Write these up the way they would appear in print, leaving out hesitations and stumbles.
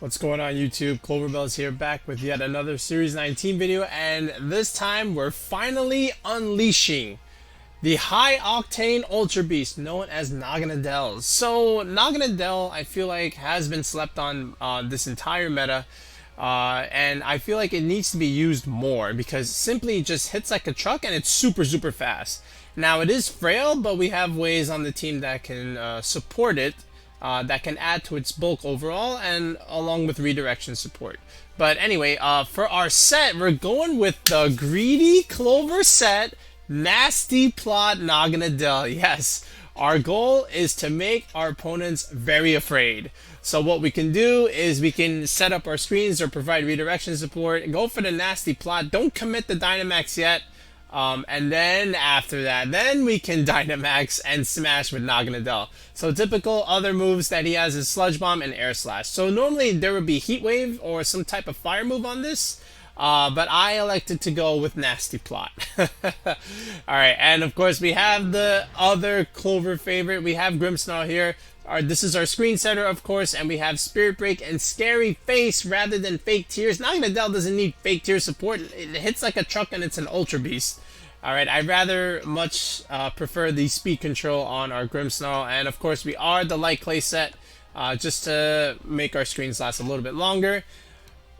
What's going on YouTube? Cloverbell's here back with yet another Series 19 video, and this time we're finally unleashing the high octane ultra beast known as Naganadel. So Naganadel, I feel like, has been slept on this entire meta, and I feel like it needs to be used more because simply it just hits like a truck and it's super fast. Now it is frail, but we have ways on the team that can support it. That can add to its bulk overall, and along with redirection support. But anyway, for our set, we're going with the Greedy Clover set, Nasty Plot Naganadel. Yes, our goal is to make our opponents very afraid. So what we can do is we can set up our screens or provide redirection support, go for the Nasty Plot, don't commit the Dynamax yet. And then after that, then we can Dynamax and smash with Naganadel. So typical other moves that he has is Sludge Bomb and Air Slash. So normally there would be Heat Wave or some type of fire move on this, but I elected to go with Nasty Plot. Alright, and of course we have the other Clover favorite. We have Grimmsnarl here. This is our screen setter, of course, and we have Spirit Break and Scary Face rather than Fake Tears. Naganadel doesn't need Fake Tear support. It hits like a truck and it's an Ultra Beast. Alright, I rather much prefer the speed control on our Grimmsnarl, and of course we are the Light Clay set, just to make our screens last a little bit longer.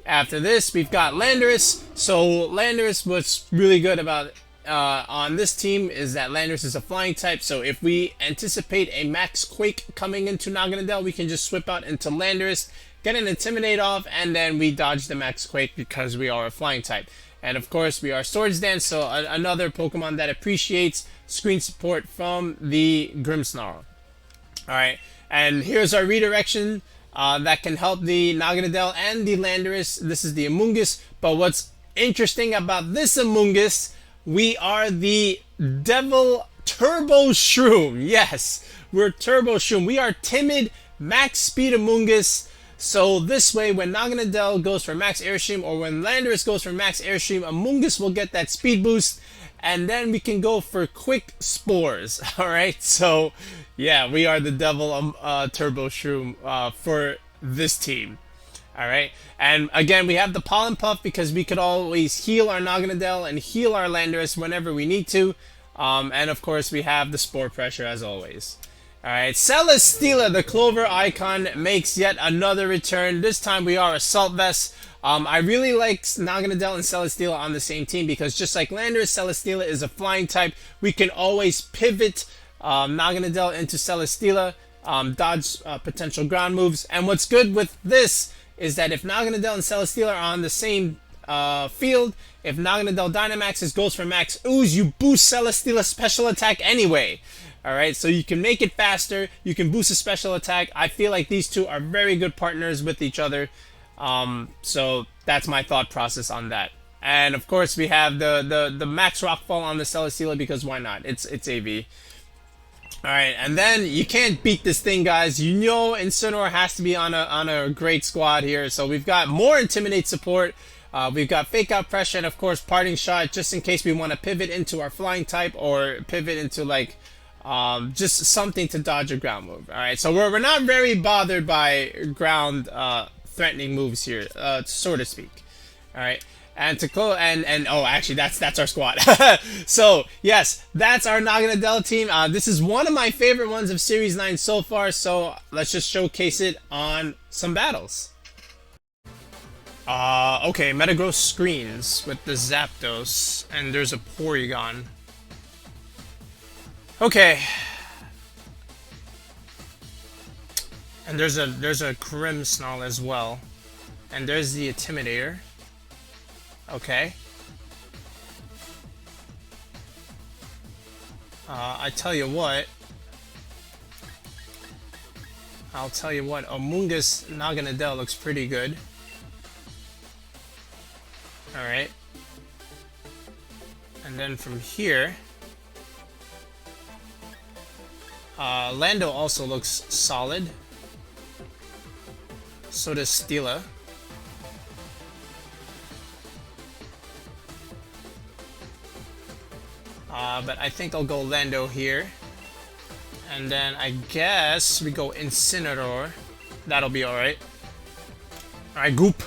After this, we've got Landorus. So Landorus, what's really good about on this team is that Landorus is a flying type, so if we anticipate a Max Quake coming into Naganadel, we can just whip out into Landorus, get an Intimidate off, and then we dodge the Max Quake because we are a flying type. And of course we are Swords Dance, so another Pokemon that appreciates screen support from the Grimmsnarl. Alright, and here's our redirection that can help the Naganadel and the Landorus. This is the Amoonguss, but what's interesting about this Amoonguss, we are the Devil Turbo Shroom. Yes, we're Turbo Shroom. We are timid max speed Amoonguss. So this way, when Naganadel goes for Max Airstream or when Landorus goes for Max Airstream, Amoonguss will get that speed boost, and then we can go for quick spores. Alright, so yeah, we are the Devil Turbo Shroom for this team. Alright, and again, we have the Pollen Puff because we could always heal our Naganadel and heal our Landorus whenever we need to. And of course, we have the Spore Pressure as always. Alright, Celesteela, the Clover icon, makes yet another return. This time we are Assault Vest. I really like Naganadel and Celesteela on the same team because just like Landorus, Celesteela is a flying type. We can always pivot Naganadel into Celesteela, dodge potential ground moves. And what's good with this is that if Naganadel and Celesteela are on the same field, if Naganadel Dynamaxes goes for Max Ooze, you boost Celesteela's special attack anyway. Alright, so you can make it faster, you can boost a special attack. I feel like these two are very good partners with each other. So that's my thought process on that. And of course we have the Max Rockfall on the Celesteela because why not? It's AV. Alright, and then you can't beat this thing, guys. You know Incineroar has to be on a great squad here. So we've got more Intimidate support. We've got Fake Out Pressure and of course Parting Shot just in case we want to pivot into our flying type or pivot into like just something to dodge a ground move. Alright, so we're not very bothered by ground threatening moves here, so to speak. Alright, and to close, and oh, actually that's our squad. So yes, that's our Naganadel team. This is one of my favorite ones of Series 9 so far, so let's just showcase it on some battles. Okay, Metagross screens with the Zapdos, and there's a Porygon. Okay. And there's a Grimmsnarl as well. And there's the Intimidator. Okay. I tell you what. I'll tell you what, Amoonguss Naganadel looks pretty good. Alright. And then from here, Lando also looks solid. So does Stila. But I think I'll go Lando here. And then I guess we go Incineroar. That'll be alright. Alright, Goop.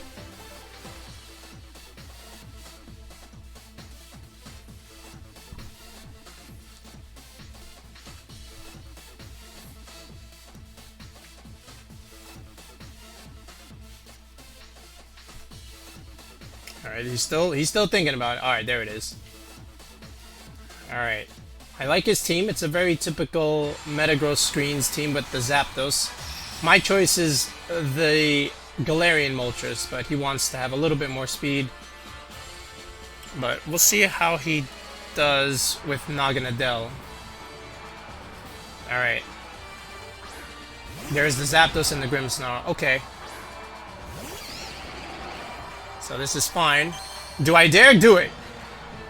Alright, he's still thinking about it. Alright, there it is. Alright. I like his team. It's a very typical Metagross screens team with the Zapdos. My choice is the Galarian Moltres, but he wants to have a little bit more speed. But we'll see how he does with Naganadel. Alright. There's the Zapdos and the Grimmsnarl. Okay. So this is fine. Do I dare do it?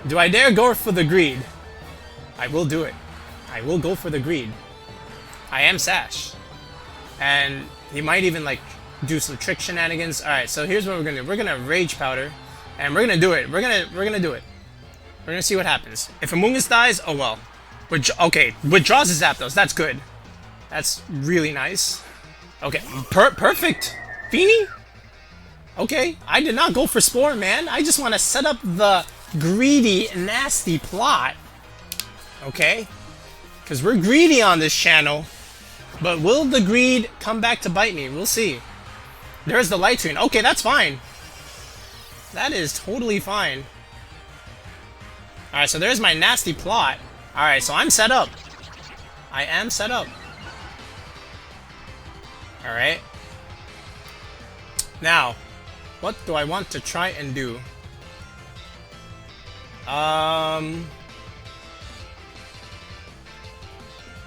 Do I dare go for the greed? I will do it. I will go for the greed. I am Sash. And he might even like do some trick shenanigans. Alright, so here's what we're gonna do. We're gonna Rage Powder. And we're gonna do it. We're gonna do it. We're gonna see what happens. If Amoonguss dies, oh well. Okay, withdraws his Zapdos. That's good. That's really nice. Okay, perfect. Fini? Okay, I did not go for Spore, man. I just want to set up the greedy, nasty plot. Okay? Because we're greedy on this channel. But will the greed come back to bite me? We'll see. There's the Light Screen. Okay, that's fine. That is totally fine. Alright, so there's my nasty plot. Alright, so I'm set up. I am set up. Alright. Now, what do I want to try and do?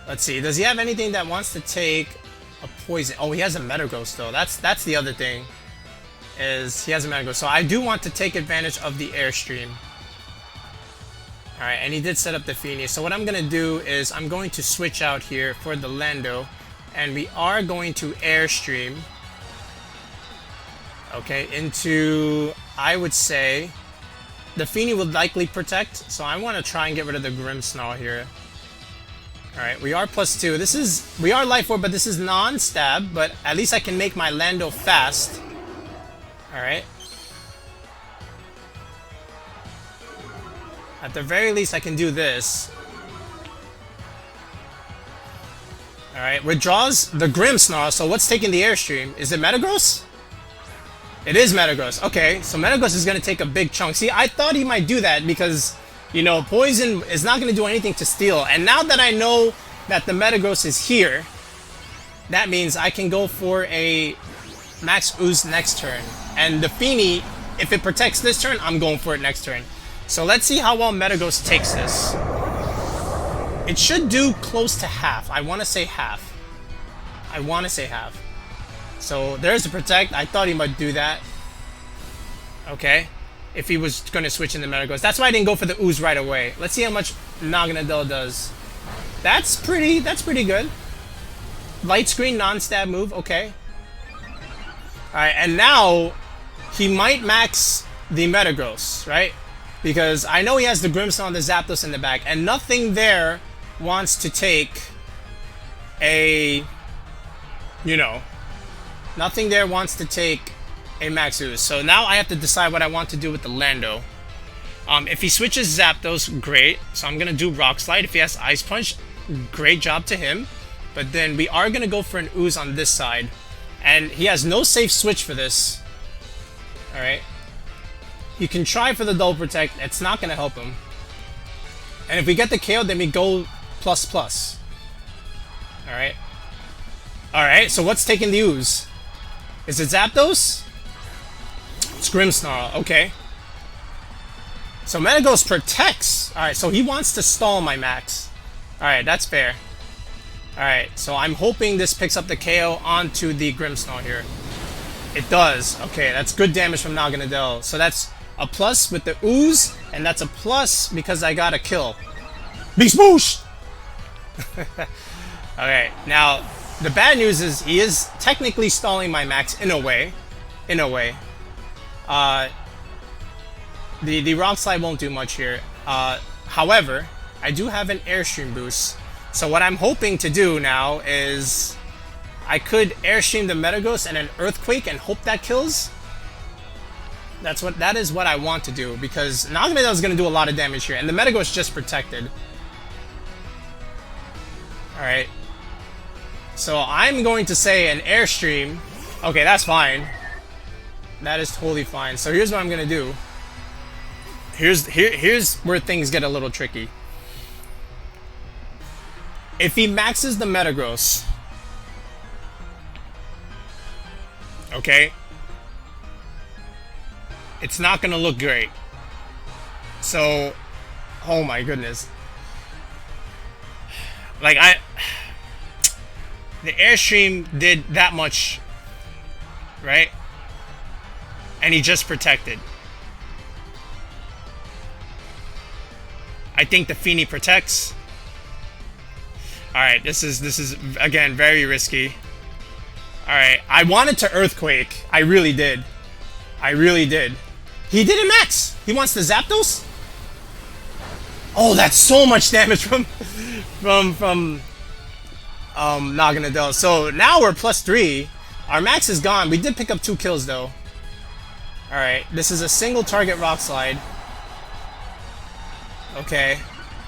Let's see. Does he have anything that wants to take a poison? Oh, he has a Metagross though. That's the other thing. Is he has a Metagross. So I do want to take advantage of the Airstream. Alright, and he did set up the Fini. So what I'm going to do is I'm going to switch out here for the Lando. And we are going to Airstream. Okay, into, I would say, the Fini would likely protect. So I want to try and get rid of the Grimmsnarl here. Alright, we are +2. We are Life Orb, but this is non-stab. But at least I can make my Lando fast. Alright. At the very least, I can do this. Alright, withdraws the Grimmsnarl, so what's taking the Airstream? Is it Metagross? It is Metagross. Okay, so Metagross is going to take a big chunk. See, I thought he might do that because, you know, Poison is not going to do anything to steal. And now that I know that the Metagross is here, that means I can go for a Max Ooze next turn. And the Fini, if it protects this turn, I'm going for it next turn. So let's see how well Metagross takes this. It should do close to half. I want to say half. I want to say half. So there's the protect. I thought he might do that. Okay. If he was going to switch into Metagross. That's why I didn't go for the Ooze right away. Let's see how much Naganadel does. That's pretty good. Light Screen, non-stab move. Okay. Alright, and now he might max the Metagross, right? Because I know he has the Grimmsnarl and the Zapdos in the back, and nothing there wants to take a, you know, nothing there wants to take a Max Ooze. So now I have to decide what I want to do with the Lando. If he switches Zapdos, great. So I'm going to do Rock Slide. If he has Ice Punch, great job to him. But then we are going to go for an Ooze on this side. And he has no safe switch for this. Alright. You can try for the Double Protect. It's not going to help him. And if we get the KO, then we go ++. Alright. Alright, so what's taking the Ooze? Is it Zapdos? It's Grimmsnarl. Okay. So Metagross protects. Alright, so he wants to stall my Max. Alright, that's fair. Alright, so I'm hoping this picks up the KO onto the Grimmsnarl here. It does. Okay, that's good damage from Naganadel. So that's a plus with the Ooze, and that's a plus because I got a kill. Beast Boost! Okay, now, the bad news is he is technically stalling my Max in a way. In a way. The Rock Slide won't do much here. However, I do have an Airstream boost. So what I'm hoping to do now is I could Airstream the Metagross and an Earthquake and hope that kills. That is what I want to do, because Naganadel is going to do a lot of damage here, and the Metagross just protected. Alright. So I'm going to say an Airstream. Okay, that's fine. That is totally fine. So here's what I'm going to do. Here's where things get a little tricky. If he maxes the Metagross, okay, it's not gonna look great. So, oh my goodness. Like, the Airstream did that much, right? And he just protected. I think the Fini protects. Alright, this is again very risky. Alright, I wanted to Earthquake. I really did. I really did. He didn't max! He wants the Zapdos? Oh, that's so much damage from Naganadel. So now we're +3. Our max is gone. We did pick up 2 kills though. Alright, this is a single target Rock Slide. Okay.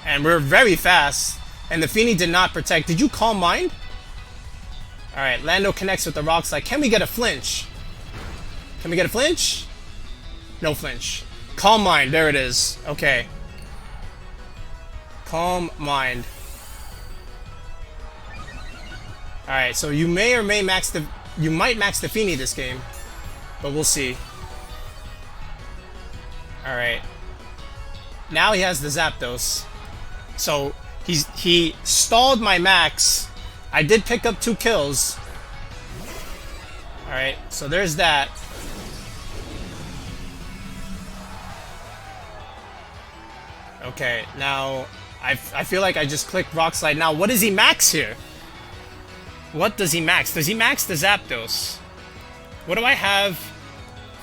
And we're very fast. And the Fini did not protect. Did you Calm Mind? Alright, Lando connects with the Rock Slide. Can we get a flinch? Can we get a flinch? No flinch. Calm Mind, there it is. Okay. Calm Mind. Alright, so you may or may max the... You might max the Fini this game. But we'll see. Alright. Now he has the Zapdos. So... He stalled my max. I did pick up 2 kills. Alright, so there's that. Okay, now I feel like I just clicked Rock Slide. Now, what does he max here? What does he max? Does he max the Zapdos? What do I have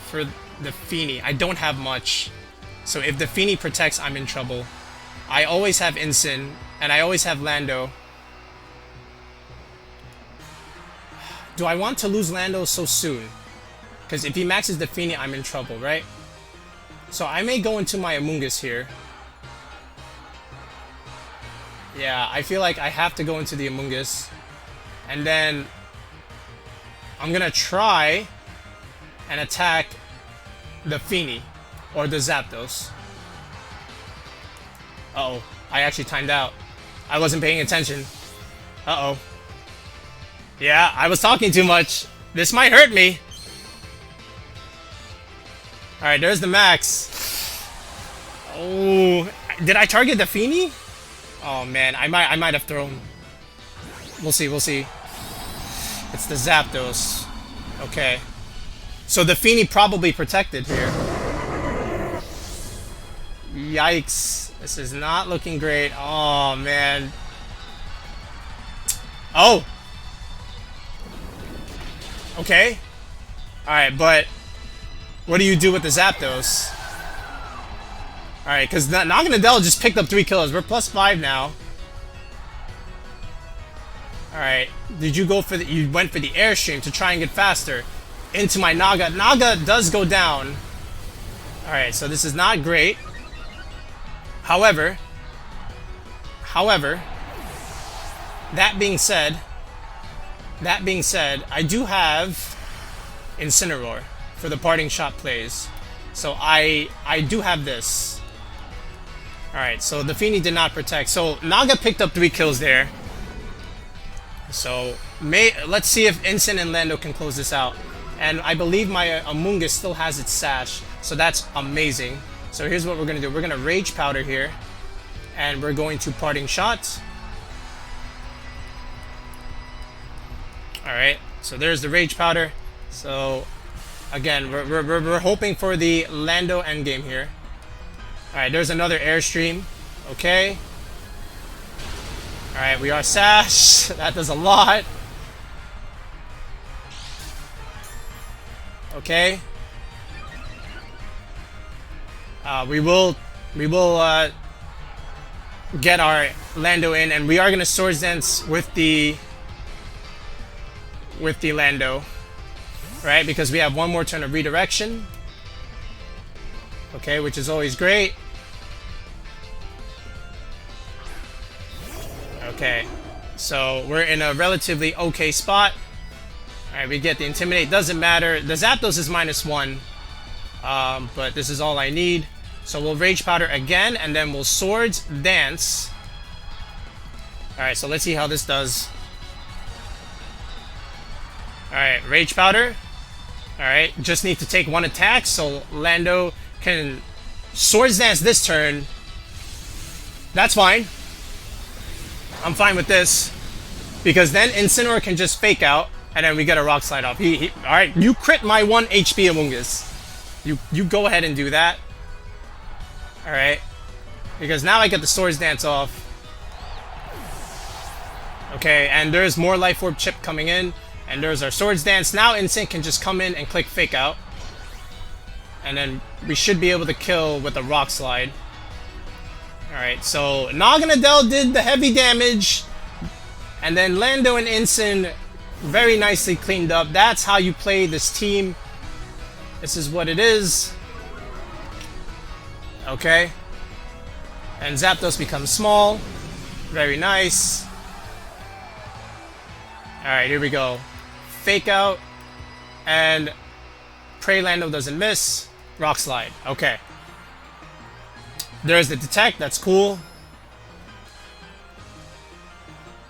for the Fini? I don't have much. So if the Fini protects, I'm in trouble. I always have Incin. And I always have Lando. Do I want to lose Lando so soon? Because if he maxes the Fini, I'm in trouble, right? So I may go into my Amoonguss here. Yeah, I feel like I have to go into the Amoonguss. And then I'm gonna try and attack the Fini or the Zapdos. Uh-oh, I actually timed out. I wasn't paying attention. Uh-oh. Yeah, I was talking too much. This might hurt me. Alright, there's the max. Oh, did I target the Fini? Oh man, I might have thrown. We'll see, we'll see. It's the Zapdos. Okay. So the Fini probably protected here. Yikes. This is not looking great. Oh, man. Oh! Okay. Alright, but what do you do with the Zapdos? Alright, because Naganadel just picked up 3 kills. We're +5 now. Alright. Did you go for the... You went for the Airstream to try and get faster. Into my Naga. Naga does go down. Alright, so this is not great. However, that being said, I do have Incineroar for the parting shot plays. So I do have this. Alright, so the Fini did not protect. So Naga picked up 3 kills there. So let's see if Incin and Lando can close this out. And I believe my Amoonguss still has its sash. So that's amazing. So here's what we're going to do. We're going to Rage Powder here. And we're going to Parting Shot. Alright. So there's the Rage Powder. So, again, we're hoping for the Lando endgame here. Alright, there's another Airstream. Okay. Alright, we are Sash. That does a lot. Okay. We will get our Lando in, and we are gonna Swords Dance with the Lando, right? Because we have one more turn of redirection. Okay, which is always great. Okay, so we're in a relatively okay spot. Alright, we get the Intimidate. Doesn't matter. The Zapdos is -1. But this is all I need. So we'll Rage Powder again, and then we'll Swords Dance. Alright, so let's see how this does. Alright, Rage Powder. Alright, just need to take 1 attack, so Lando can Swords Dance this turn. That's fine. I'm fine with this. Because then Incineroar can just Fake Out, and then we get a Rock Slide off. Alright, you crit my 1 HP Amoonguss. You go ahead and do that. Alright. Because now I get the Swords Dance off. Okay, and there's more Life Orb chip coming in. And there's our Swords Dance. Now Insync can just come in and click Fake Out. And then we should be able to kill with a Rock Slide. Alright, so Naganadel did the heavy damage. And then Lando and Incin very nicely cleaned up. That's how you play this team. This is what it is. Okay. And Zapdos becomes small. Very nice. Alright, here we go. Fake Out. And Pray Lando doesn't miss. Rock Slide. Okay. There's the Detect. That's cool.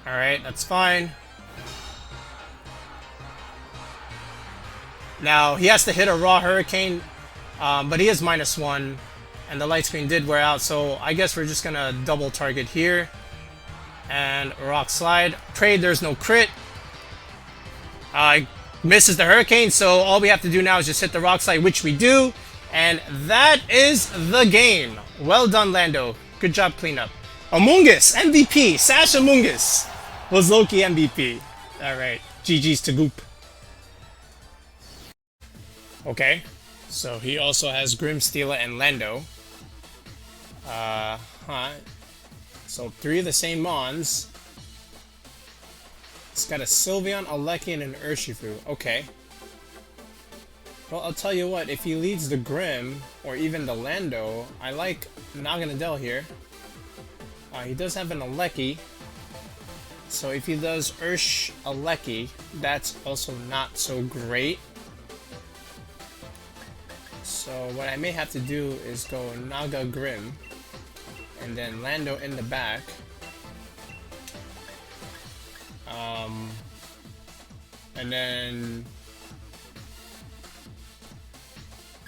Alright, that's fine. Now, he has to hit a Raw Hurricane, but he is -1, and the Light Screen did wear out, so I guess we're just gonna double target here. And Rock Slide. Pray there's no crit. Misses the Hurricane, so all we have to do now is just hit the Rock Slide, which we do. And that is the game. Well done, Lando. Good job cleanup. Amoonguss, MVP. Sash Amoonguss was Loki MVP. Alright, GG's to Goop. Okay, so he also has Grimmsnarl and Lando. So 3 of the same Mons. It's got a Sylveon, a Lecky, and an Urshifu. Okay. Well, I'll tell you what, if he leads the Grim, or even the Lando, I like Naganadel here. He does have an Aleki. So if he does Aleki, that's also not so great. So what I may have to do is go Naga Grim, and then Lando in the back. And then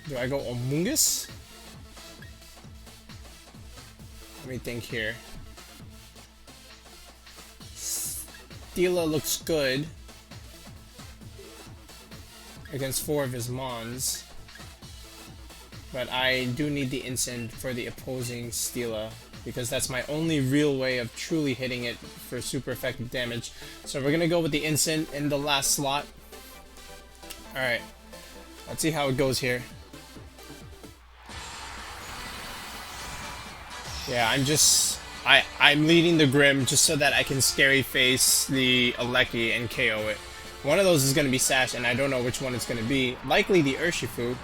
do I go Amoonguss? Let me think here. Celesteela looks good against 4 of his Mons. But I do need the Instant for the opposing Celesteela, because that's my only real way of truly hitting it for super effective damage. So we're gonna go with the Instant in the last slot. Alright, let's see how it goes here. Yeah, I'm leading the Grim just so that I can Scary Face the Aleki and KO it. One of those is gonna be Sash, and I don't know which one it's gonna be. Likely the Urshifu,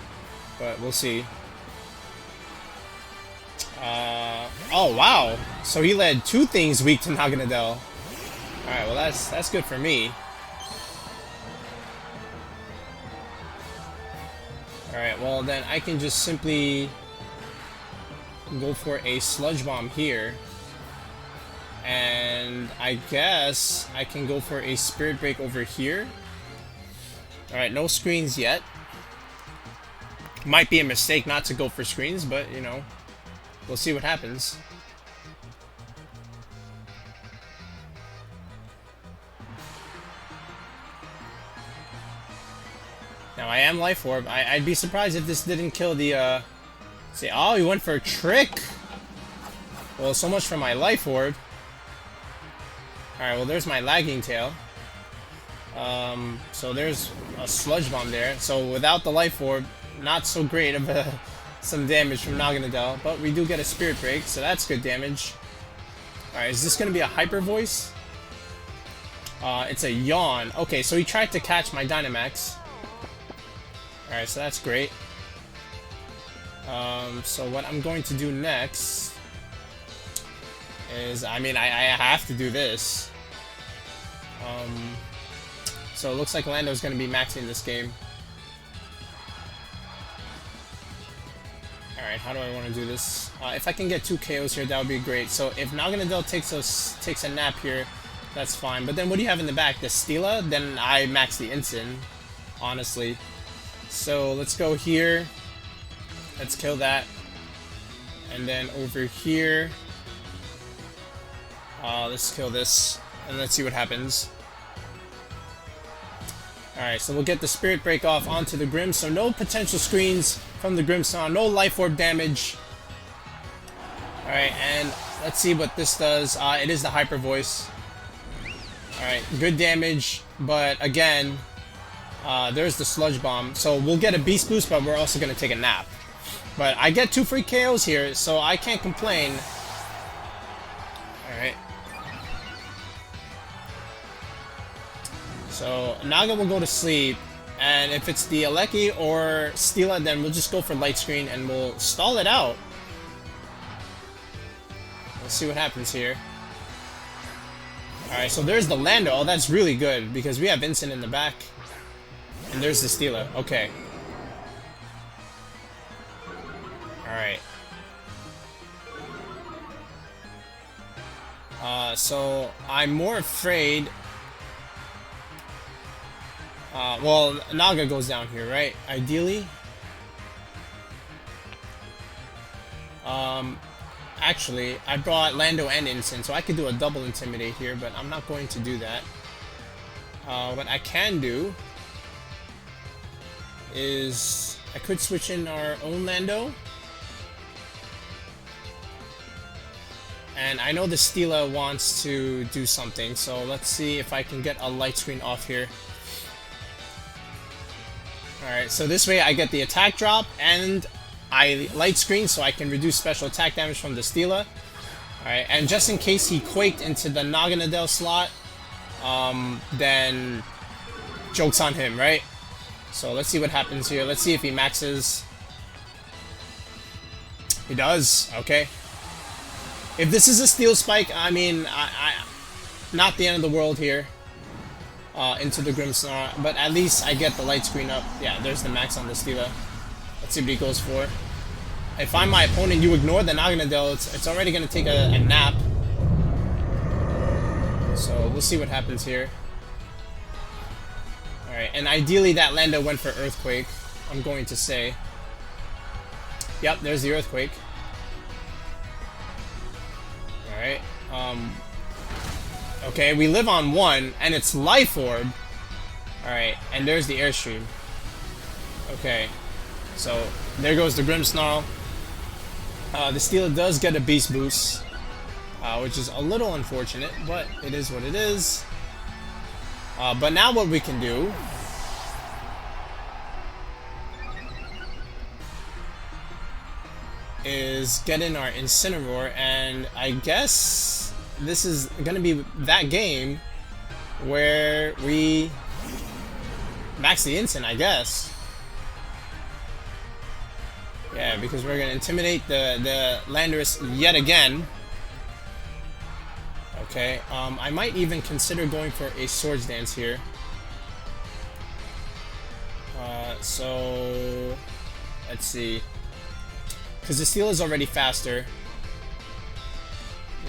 but we'll see. Oh wow! So he led 2 things weak to Naganadel. Alright, well that's good for me. Alright, well then I can just simply go for a Sludge Bomb here. And I guess I can go for a Spirit Break over here. Alright, no screens yet. Might be a mistake not to go for screens, but you know, we'll see what happens. Now I am Life Orb. I'd be surprised if this didn't kill the say, oh, he went for a Trick. Well, so much for my Life Orb. Alright, well there's my Lagging Tail. So there's a Sludge Bomb there. So without the Life Orb, not so great of some damage from Naganadel, but we do get a Spirit Break, so that's good damage. Alright, is this going to be a Hyper Voice? It's a Yawn. Okay, so he tried to catch my Dynamax. Alright, so that's great. So what I'm going to do next is, I mean, I have to do this. So it looks like Lando's going to be maxing this game. Alright, how do I want to do this? If I can get 2 KOs here, that would be great. So if Naganadel takes a nap here, that's fine. But then what do you have in the back? The Celesteela? Then I max the Incin, honestly. So let's go here. Let's kill that. And then over here, let's kill this. And let's see what happens. Alright, so we'll get the Spirit Break off onto the Grimm. So no potential screens from the Grimmsnarl. No Life Orb damage. Alright, and let's see what this does. It is the Hyper Voice. Alright, good damage. But again, there's the Sludge Bomb. So we'll get a Beast Boost, but we're also going to take a nap. But I get 2 free KOs here, so I can't complain. Alright. So Naga will go to sleep, and if it's the Regieleki or Celesteela, then we'll just go for Light Screen and we'll stall it out. Let's see what happens here. Alright, so there's the Lando. Oh, that's really good because we have Incin in the back. And there's the Celesteela. Okay. Alright. So I'm more afraid. Well, Naga goes down here, right? Ideally. Actually, I brought Lando and Incin, so I could do a double Intimidate here, but I'm not going to do that. What I can do is I could switch in our own Lando. And I know the Celesteela wants to do something, so let's see if I can get a Light Screen off here. Alright, so this way I get the attack drop and I Light Screen so I can reduce special attack damage from the Celesteela. Alright, and just in case he quaked into the Naganadel slot, then joke's on him, right? So let's see what happens here. Let's see if he maxes. He does, okay. If this is a Steel Spike, I mean, not the end of the world here. Into the Grimmsnarl, but at least I get the Light Screen up. Yeah, there's the max on the Celesteela. Let's see what he goes for. If I'm my opponent, you ignore the Naganadel, it's already going to take a nap. So we'll see what happens here. Alright, and ideally that Lando went for Earthquake, I'm going to say. Yep, there's the Earthquake. Alright, okay, we live on 1, and it's Life Orb. Alright, and there's the Airstream. Okay, so there goes the Grimmsnarl. The Celesteela does get a Beast Boost, which is a little unfortunate, but it is what it is. But now what we can do is get in our Incineroar, and I guess this is gonna be that game where we max the Incin, I guess. Yeah, because we're gonna intimidate the Landorus yet again. Okay, I might even consider going for a Swords Dance here. So let's see. Because the Steel is already faster,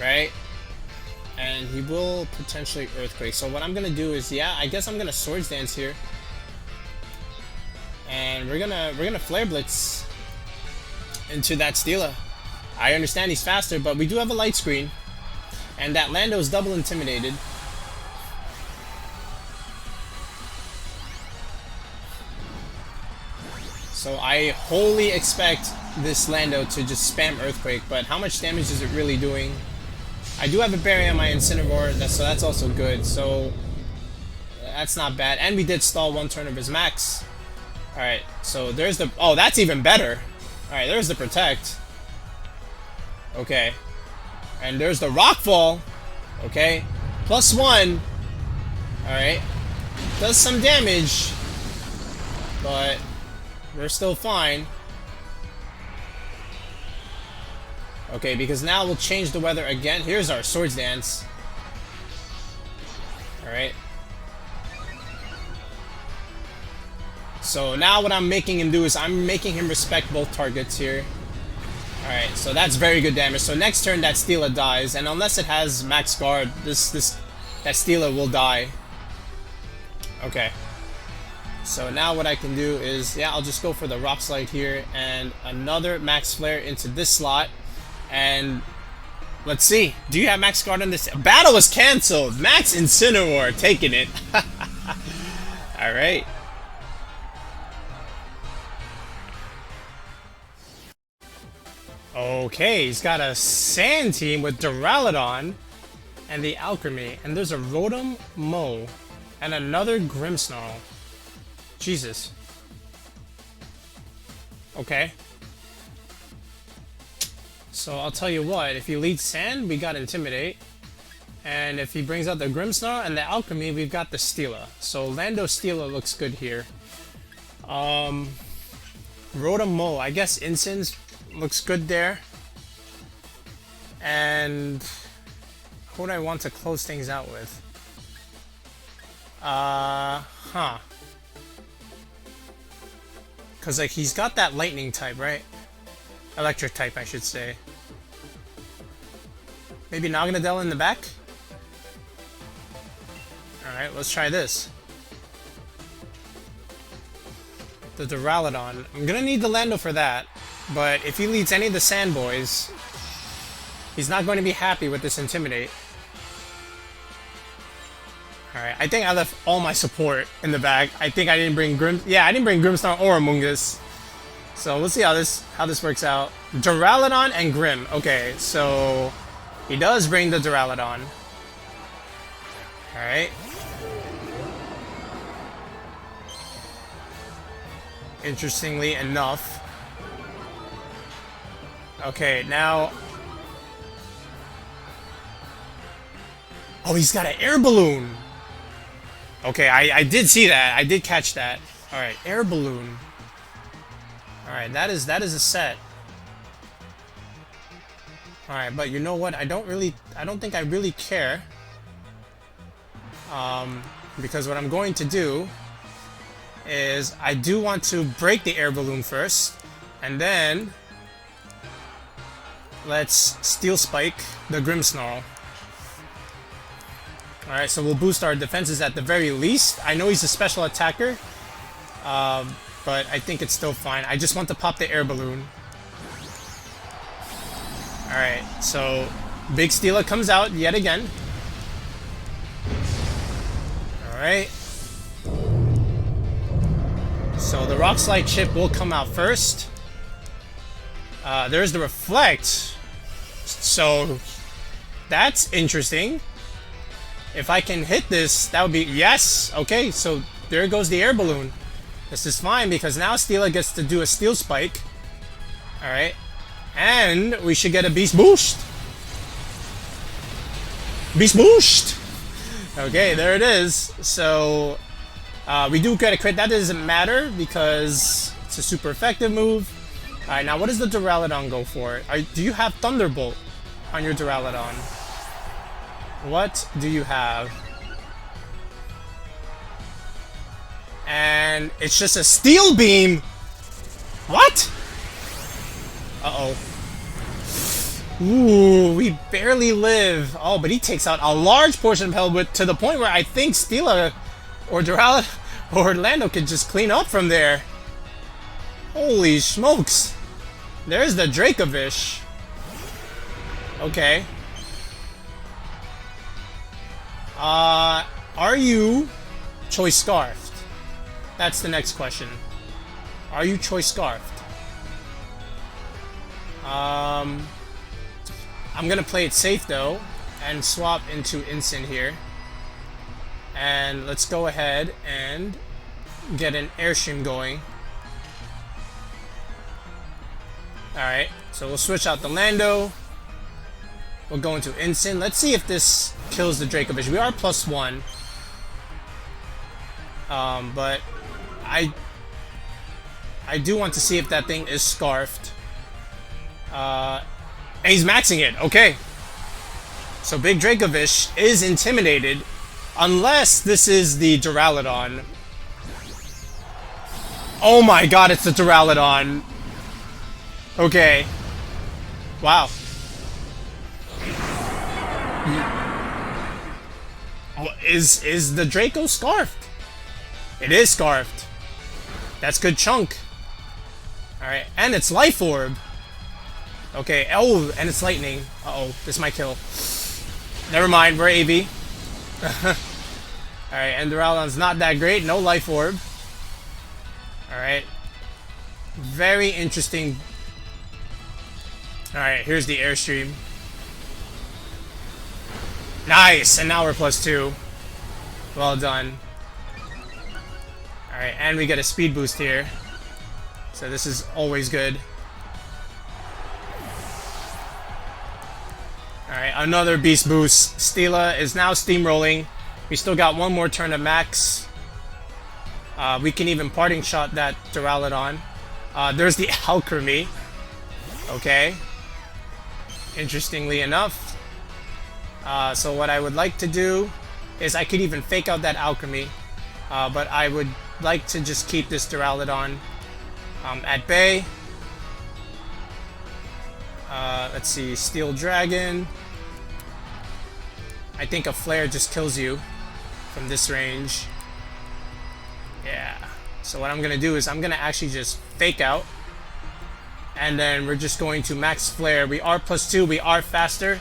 right? And he will potentially Earthquake. So what I'm gonna do is, yeah, I guess I'm gonna Swords Dance here, and we're gonna Flare Blitz into that Celesteela. I understand he's faster, but we do have a Light Screen, and that Lando is double intimidated. So I wholly expect this Lando to just spam Earthquake, but how much damage is it really doing? I do have a Berry on my Incineroar, so that's also good, so that's not bad. And we did stall 1 turn of his max. Alright, so there's the... Oh, that's even better! Alright, there's the Protect. Okay. And there's the Rockfall. Okay. +1. Alright. Does some damage, but we're still fine. Okay, because now we'll change the weather again. Here's our Swords Dance. Alright. So now what I'm making him do is I'm making him respect both targets here. Alright, so that's very good damage. So next turn that Steela dies, and unless it has max guard, that Steela will die. Okay. So now what I can do is, yeah, I'll just go for the Rock Slide here and another Max Flare into this slot. And let's see. Do you have max guard on this? Battle was cancelled. Max Incineroar taking it. Alright. Okay, he's got a Sand team with Duraludon and the Alcremie. And there's a Rotom-Mow and another Grimmsnarl. Jesus. Okay. So I'll tell you what, if he leads Sand, we got Intimidate. And if he brings out the Grimmsnarl and the Alcremie, we've got the Steela. So Lando Steela looks good here. Rotom-Mow, I guess Incins looks good there. And who do I want to close things out with? Because like he's got that lightning type, right? Electric type, I should say. Maybe Naganadel in the back? Alright, let's try this. The Duraludon. I'm gonna need the Lando for that. But if he leads any of the Sand Boys, he's not going to be happy with this Intimidate. Alright, I think I left all my support in the bag. I think I didn't bring I didn't bring Grimmsnarl or Amoonguss. So we'll see how this works out. Duraludon and Grim. Okay, so he does bring the Duraludon. Alright. Interestingly enough. Okay, now... Oh, he's got an air balloon! Okay, I did see that. I did catch that. Alright, air balloon. Alright, that is a set. Alright, but you know what? I don't think I really care. Because what I'm going to do is I do want to break the air balloon first, and then let's Steel Spike the Grimmsnarl. Alright, so we'll boost our defenses at the very least. I know he's a special attacker, but I think it's still fine. I just want to pop the air balloon. Alright, so Big Steela comes out yet again. Alright. So the Rock Slide chip will come out first. There's the Reflect. So that's interesting. If I can hit this, that would be... Yes! Okay, so there goes the air balloon. This is fine because now Steela gets to do a Steel Spike. Alright. And we should get a Beast Boost. Beast Boost! Okay, there it is. So we do get a crit. That doesn't matter because it's a super effective move. Alright, now what does the Duraludon go for? Do you have Thunderbolt on your Duraludon? What do you have? And it's just a Steel Beam! What? Uh-oh. Ooh, we barely live. Oh, but he takes out a large portion of health to the point where I think Steela or Duraludon or Orlando could just clean up from there. Holy smokes. There's the Dracovish. Okay. Are you Choice Scarfed? That's the next question. Are you Choice Scarfed? I'm gonna play it safe though and swap into Incin here. And let's go ahead and get an Airstream going. Alright, so we'll switch out the Lando. We'll go into Incin. Let's see if this kills the Dracovish. We are +1. But I do want to see if that thing is scarfed. And he's maxing it. Okay. So Big Dracovish is intimidated. Unless this is the Duraludon. Oh my god, it's the Duraludon. Okay. Wow. Is the Draco scarfed? It is scarfed. That's good chunk. Alright, and it's Life Orb. Okay, oh, and it's Lightning. Uh-oh, this might kill. Never mind, we're AV. Alright, and Duraludon's not that great. No Life Orb. Alright. Very interesting. Alright, here's the Airstream. Nice! And now we're +2. Well done. Alright, and we get a speed boost here. So this is always good. Alright, another beast boost. Stela is now steamrolling. We still got one more turn of Max. We can even parting shot that Duraludon. There's the Alcremie. Okay. Interestingly enough. So what I would like to do is I could even fake out that Alcremie. But I would like to just keep this Duraludon at bay. Let's see, Steel Dragon. I think a Flare just kills you from this range. Yeah. So what I'm going to do is I'm going to actually just fake out. And then we're just going to max Flare. We are +2. We are faster.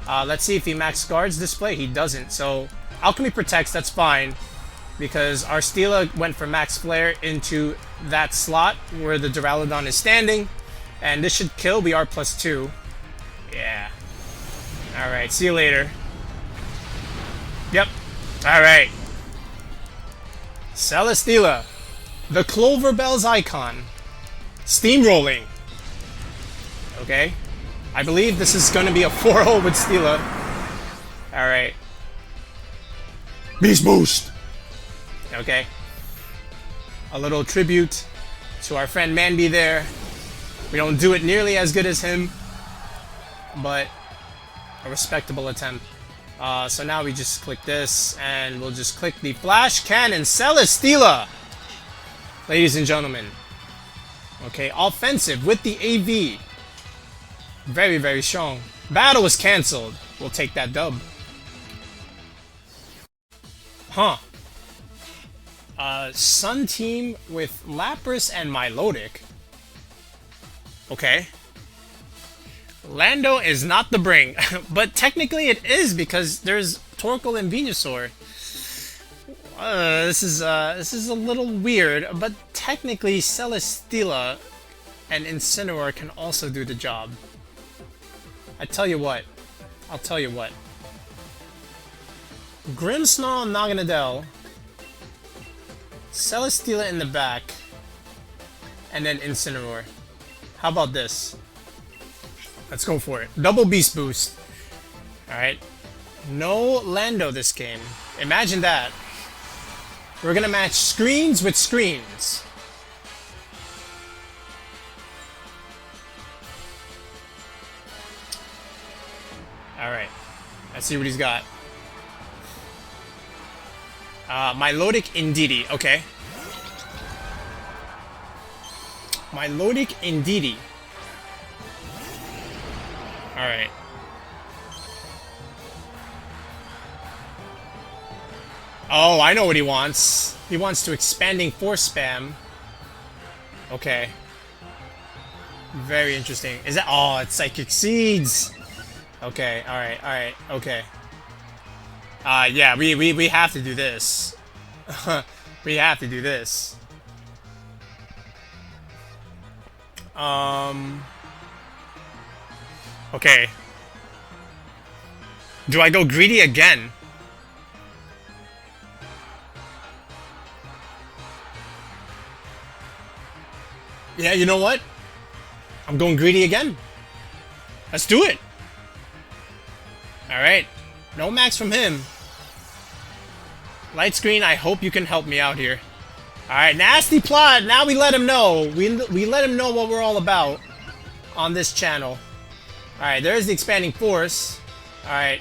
Let's see if he max guards display. He doesn't. So Alchemy protects. That's fine. Because our Stela went for max Flare into that slot where the Duraludon is standing. And this should kill. We are +2. Yeah. Alright. See you later. Yep. Alright. Celesteela. The Clover Bells icon. Steamrolling. Okay. I believe this is going to be a 4-0 with Stela. Alright. Beast Boost. Okay. A little tribute to our friend Manby there. We don't do it nearly as good as him, but a respectable attempt. So now we just click this, and we'll just click the Flash Cannon Celesteela. Ladies and gentlemen. Okay, offensive with the AV. Very, very strong. Battle was cancelled. We'll take that dub. Huh. Sun Team with Lapras and Milotic. Okay. Lando is not the bring, but technically it is because there's Torkoal and Venusaur. This is a little weird, but technically Celesteela and Incineroar can also do the job. I'll tell you what. Grimmsnarl and Naganadel. Celesteela in the back. And then Incineroar. How about this? Let's go for it. Double Beast Boost. Alright. No Lando this game. Imagine that. We're gonna match screens with screens. Alright. Let's see what he's got. Milotic Indeedee. Okay. Milotic Indeedee. Alright. Oh, I know what he wants. He wants to expanding force spam. Okay. Very interesting. Is that... Oh, it's Psychic Seeds. Okay, alright, okay. Yeah, we have to do this. We have to do this. Okay. Do I go greedy again? Yeah, you know what? I'm going greedy again. Let's do it. Alright. No max from him. Light screen, I hope you can help me out here. Alright, nasty plot. Now we let him know. We let him know what we're all about on this channel. Alright, there's the expanding force. Alright.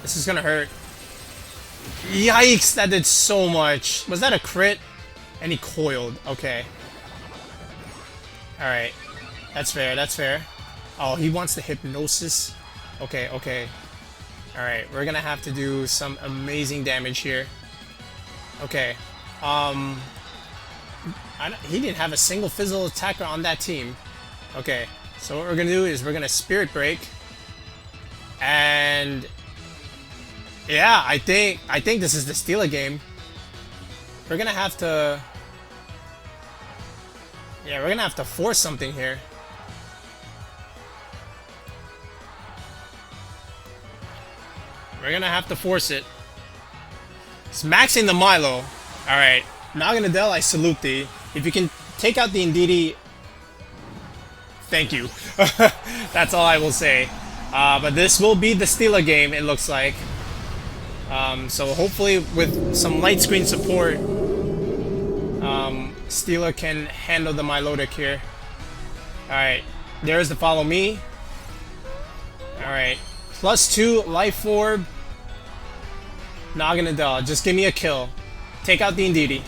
This is gonna hurt. Yikes, that did so much. Was that a crit? And he coiled. Okay. Alright. That's fair, that's fair. Oh, he wants the hypnosis. Okay, okay. Alright, we're gonna have to do some amazing damage here. Okay. He didn't have a single physical attacker on that team. Okay. So what we're gonna do is we're gonna Spirit Break. And yeah, I think this is the Steela game. We're gonna have to... Yeah, we're gonna have to force something here. We're gonna have to force it. It's maxing the Milo. Alright. Naganadel, I salute thee. If you can take out the Indeedee, thank you. That's all I will say. But this will be the Steela game, it looks like. So hopefully with some light screen support, Steela can handle the Milotic here. Alright, there's the Follow Me. Alright, +2 Life Orb. Naganadel, just give me a kill. Take out the Indeedee.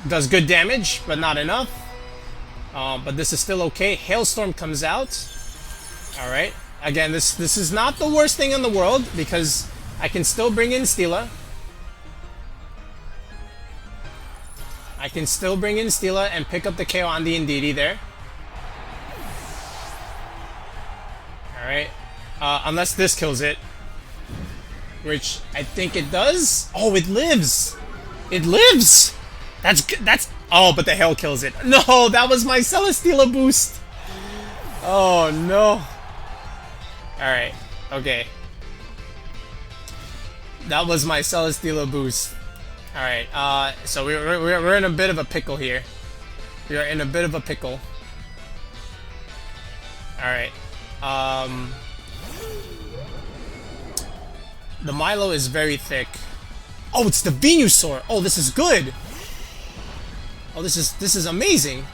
Does good damage, but not enough. But this is still okay. Hailstorm comes out. Alright, again, this is not the worst thing in the world, because I can still bring in Steela. I can still bring in Steela and pick up the KO on the Indeedee there. Alright. Unless this kills it. Which I think it does. Oh, it lives! It lives! That's... Oh, but the Hail kills it. No, that was my Celesteela boost! Oh, no. Alright. Okay. That was my Celesteela boost. Alright, so we're in a bit of a pickle here. We are in a bit of a pickle. Alright. The Milo is very thick. Oh, it's the Venusaur! Oh, this is good! Oh, this is amazing!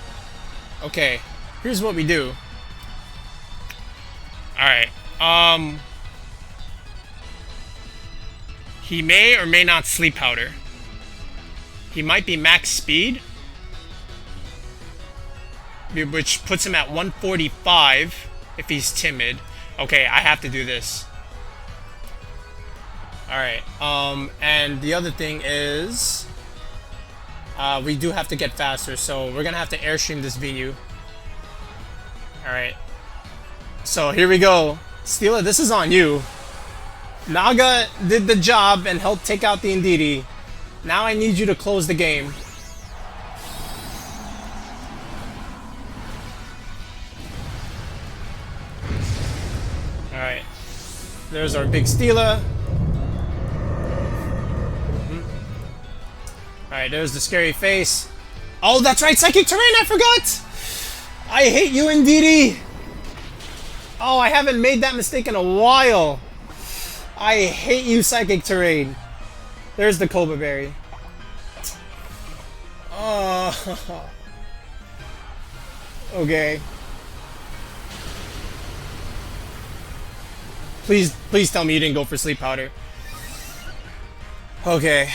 Okay, here's what we do. Alright, he may or may not Sleep Powder. He might be max speed, which puts him at 145 if he's timid. Okay, I have to do this. Alright, and the other thing is, we do have to get faster, so we're gonna have to Airstream this Venu. Alright. So, here we go. Steela, this is on you. Naga did the job and helped take out the Indeedee. Now I need you to close the game. Alright. There's our big Steela. Alright, there's the scary face. Oh, that's right, Psychic Terrain, I forgot! I hate you, Indeedee! Oh, I haven't made that mistake in a while. I hate you, Psychic Terrain. There's the Cobra Berry. Oh. Okay. Please tell me you didn't go for Sleep Powder. Okay.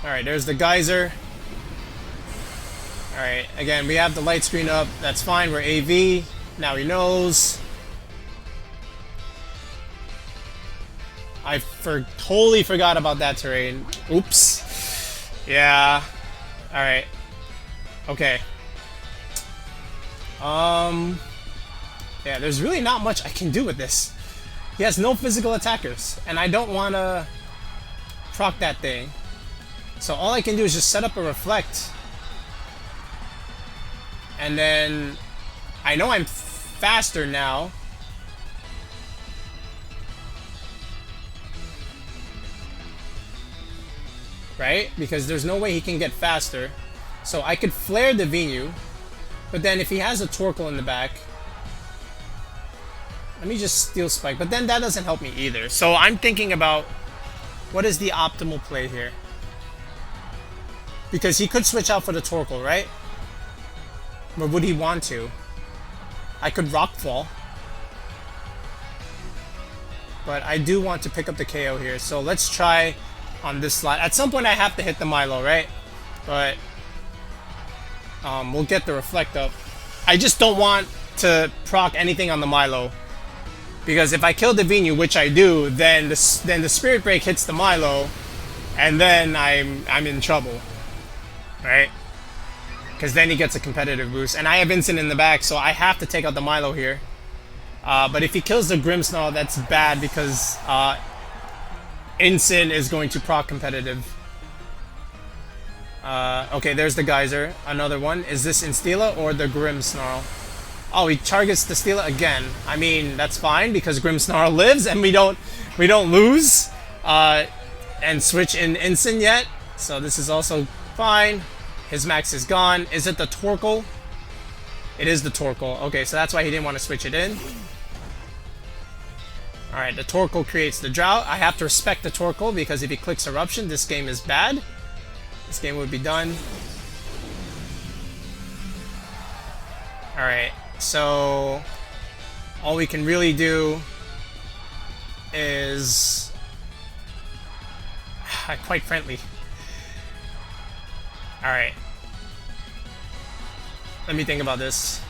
Alright, there's the Geyser. Alright, again, we have the light screen up. That's fine, we're AV. Now he knows. I totally forgot about that terrain. Oops. Yeah. Alright. Okay. Yeah, there's really not much I can do with this. He has no physical attackers, and I don't want to proc that thing. So all I can do is just set up a Reflect. And then I know I'm faster now. Right? Because there's no way he can get faster. So I could flare the Venu. But then if he has a Torkoal in the back, let me just Steel Spike. But then that doesn't help me either. So I'm thinking about what is the optimal play here. Because he could switch out for the Torkoal, right? Or would he want to? I could Rock Fall. But I do want to pick up the KO here. So let's try on this slide. At some point I have to hit the Milo, right? But we'll get the Reflect up. I just don't want to proc anything on the Milo. Because if I kill the Venu, which I do, then the Spirit Break hits the Milo. And then I'm in trouble. Right? Because then he gets a competitive boost. And I have Incin in the back, so I have to take out the Milo here. But if he kills the Grimmsnarl, that's bad because Incin is going to proc competitive. Okay, there's the Geyser. Another one. Is this Celesteela or the Grimmsnarl? Oh, he targets the Celesteela again. I mean, that's fine because Grimmsnarl lives and we don't lose and switch in Incin yet. So this is also fine. His max is gone. Is it the Torkoal? It is the Torkoal. Okay, so that's why he didn't want to switch it in. Alright, the Torkoal creates the drought. I have to respect the Torkoal because if he clicks Eruption, this game is bad. This game would be done. Alright, so all we can really do is quite friendly. Alright. Let me think about this.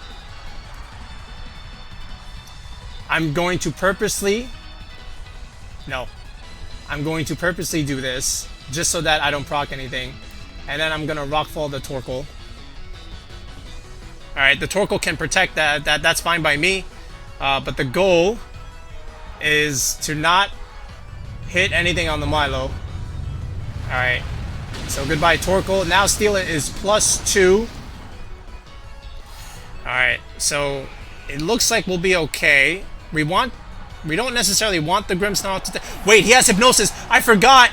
I'm going to purposely... No. I'm going to purposely do this just so that I don't proc anything. And then I'm going to Rockfall the Torkoal. Alright, the Torkoal can protect that. That's fine by me. But the goal is to not hit anything on the Milo. Alright. So goodbye Torkoal. Now Celesteela is +2. Alright, so it looks like we'll be okay. We don't necessarily want the Grimmsnarl to... Wait, he has Hypnosis! I forgot!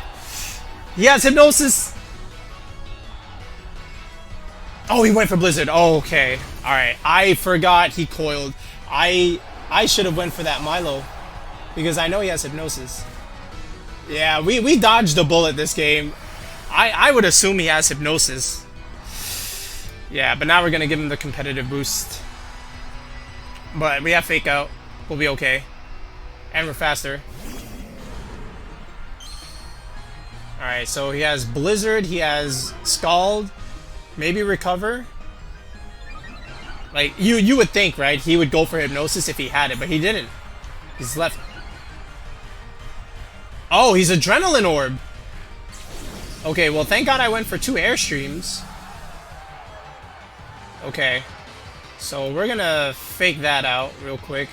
He has Hypnosis! Oh, he went for Blizzard. Oh, okay. Alright, I forgot he coiled. I should have went for that Milo. Because I know he has Hypnosis. Yeah, we dodged a bullet this game. I would assume he has Hypnosis. Yeah, but now we're going to give him the competitive boost. But we have Fake Out. We'll be okay. And we're faster. Alright, so he has Blizzard. He has Scald. Maybe Recover. Like, you would think, right? He would go for Hypnosis if he had it, but he didn't. He's left. Oh, he's Adrenaline Orb. Okay, well, thank God I went for 2 Airstreams. Okay, so we're gonna fake that out real quick,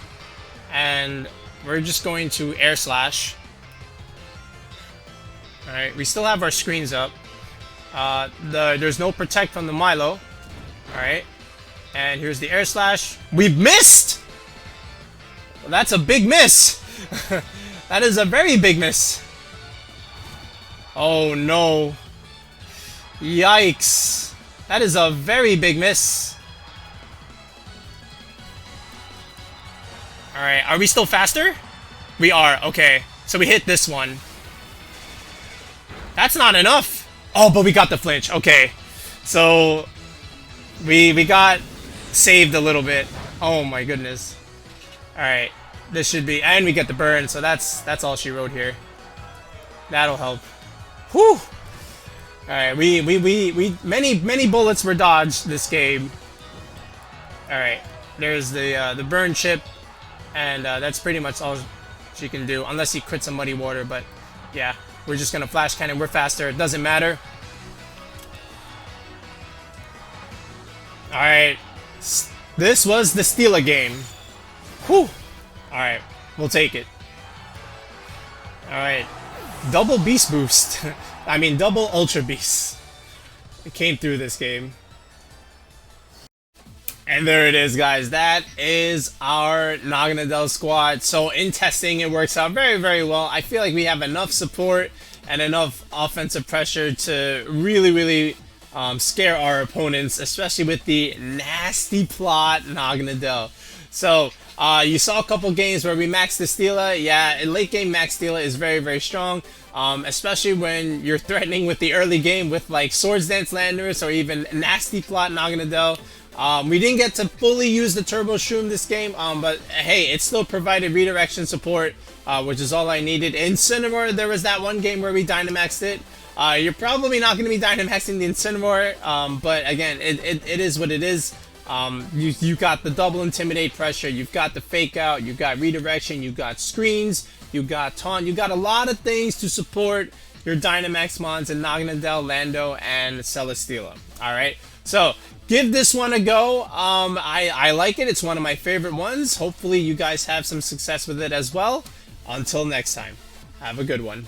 and we're just going to Air Slash. Alright, we still have our screens up. There's no Protect from the Milo. Alright, and here's the Air Slash. We've missed! Well, that's a big miss! That is a very big miss. Oh no. Yikes. That is a very big miss. Alright, are we still faster? We are, okay. So we hit this one. That's not enough. Oh, but we got the flinch. Okay. So we got saved a little bit. Oh my goodness. Alright. This should be, and we get the burn, so that's all she wrote here. That'll help. Whew! Alright, we many bullets were dodged this game. Alright, there's the burn chip, and that's pretty much all she can do, unless he crits some Muddy Water, but yeah, we're just gonna Flash Cannon, we're faster, it doesn't matter. Alright, this was the Celesteela game. Whew! Alright, we'll take it. Alright, double Beast Boost. I mean, double Ultra Beast. It came through this game. And there it is, guys. That is our Naganadel squad. So in testing, it works out very, very well. I feel like we have enough support and enough offensive pressure to really scare our opponents, especially with the nasty plot Naganadel. So You saw a couple games where we maxed the Steela. Yeah, in late game, Max Steela is very, very strong. Especially when you're threatening with the early game with like Swords Dance Landorus or even Nasty Plot Naganadel. We didn't get to fully use the Turbo Shroom this game, but hey, it still provided redirection support, which is all I needed. Incineroar, there was that one game where we Dynamaxed it. You're probably not going to be Dynamaxing the Incineroar, but again, it is what it is. You got the double Intimidate pressure, you've got the Fake Out, you've got redirection, you've got screens, you got taunt, you got a lot of things to support your Dynamax mons in Naganadel, Lando, and Celesteela. Alright, so give this one a go. I like it, it's one of my favorite ones. Hopefully you guys have some success with it as well. Until next time, have a good one.